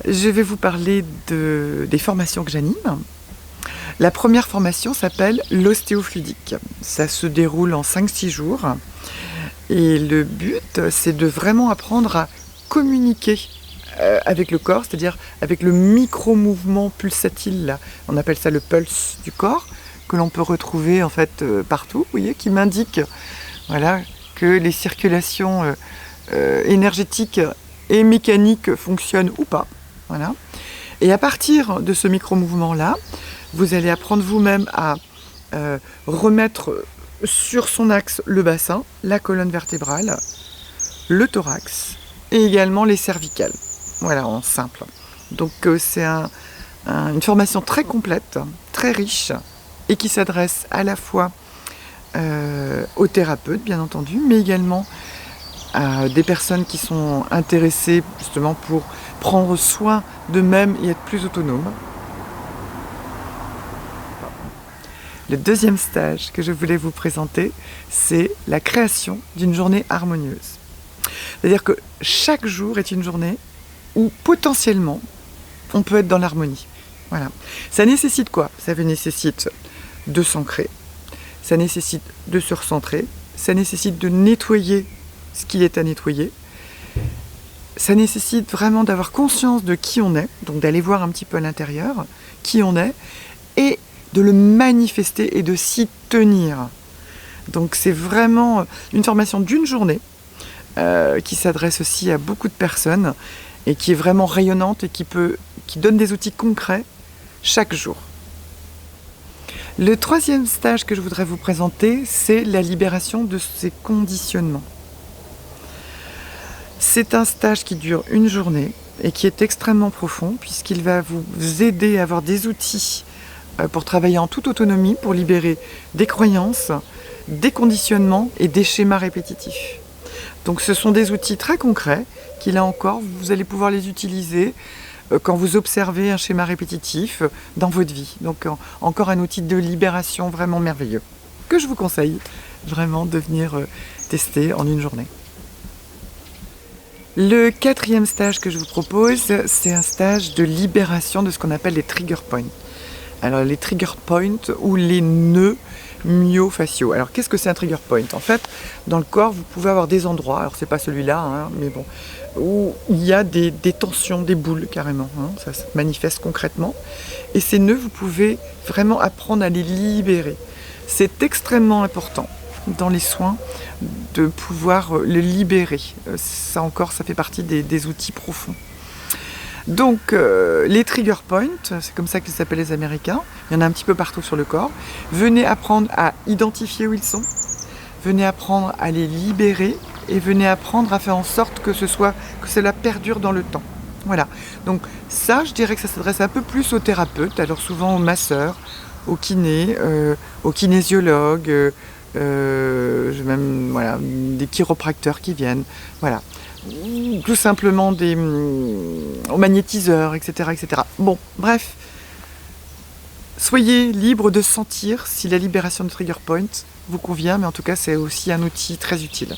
Je vais vous parler des formations que j'anime. La première formation s'appelle l'ostéofluidique. Ça se déroule en 5-6 jours. Et le but, c'est de vraiment apprendre à communiquer avec le corps, c'est-à-dire avec le micro-mouvement pulsatile, là. On appelle ça le pulse du corps, que l'on peut retrouver en fait partout, vous voyez, qui m'indique voilà, que les circulations énergétiques et mécaniques fonctionnent ou pas. Voilà. Et à partir de ce micro-mouvement-là, vous allez apprendre vous-même à remettre sur son axe le bassin, la colonne vertébrale, le thorax et également les cervicales. Voilà, en simple. Donc c'est une formation très complète, très riche et qui s'adresse à la fois aux thérapeutes, bien entendu, mais également à des personnes qui sont intéressées justement pour prendre soin d'eux-mêmes et être plus autonomes. Le deuxième stage que je voulais vous présenter, c'est la création d'une journée harmonieuse. C'est-à-dire que chaque jour est une journée où potentiellement on peut être dans l'harmonie. Voilà. Ça nécessite quoi? Ça nécessite de s'ancrer, ça nécessite de se recentrer, ça nécessite de nettoyer ce qui est à nettoyer. Ça nécessite vraiment d'avoir conscience de qui on est, donc d'aller voir un petit peu à l'intérieur qui on est, et de le manifester et de s'y tenir. Donc c'est vraiment une formation d'une journée qui s'adresse aussi à beaucoup de personnes et qui est vraiment rayonnante et qui donne des outils concrets chaque jour. Le troisième stage que je voudrais vous présenter, c'est la libération de ces conditionnements. C'est un stage qui dure une journée et qui est extrêmement profond puisqu'il va vous aider à avoir des outils pour travailler en toute autonomie, pour libérer des croyances, des conditionnements et des schémas répétitifs. Donc ce sont des outils très concrets qui, là encore, vous allez pouvoir les utiliser quand vous observez un schéma répétitif dans votre vie. Donc encore un outil de libération vraiment merveilleux que je vous conseille vraiment de venir tester en une journée. Le quatrième stage que je vous propose, c'est un stage de libération de ce qu'on appelle les trigger points. Alors les trigger points ou les nœuds myofasciaux. Alors qu'est-ce que c'est un trigger point? En fait, dans le corps, vous pouvez avoir des endroits, alors c'est pas celui-là, hein, mais bon, où il y a des tensions, des boules carrément, hein, ça se manifeste concrètement. Et ces nœuds, vous pouvez vraiment apprendre à les libérer. C'est extrêmement important dans les soins de pouvoir les libérer. Ça encore, ça fait partie des outils profonds. Donc les trigger points, c'est comme ça qu'ils s'appellent les Américains, il y en a un petit peu partout sur le corps. Venez apprendre à identifier où ils sont, venez apprendre à les libérer et venez apprendre à faire en sorte que cela perdure dans le temps. Voilà, donc ça je dirais que ça s'adresse un peu plus aux thérapeutes, alors souvent aux masseurs, aux kinés, aux kinésiologues, même voilà, des chiropracteurs qui viennent, voilà. Tout simplement aux magnétiseurs, etc., etc. Bon, bref, soyez libre de sentir si la libération de trigger point vous convient, mais en tout cas c'est aussi un outil très utile.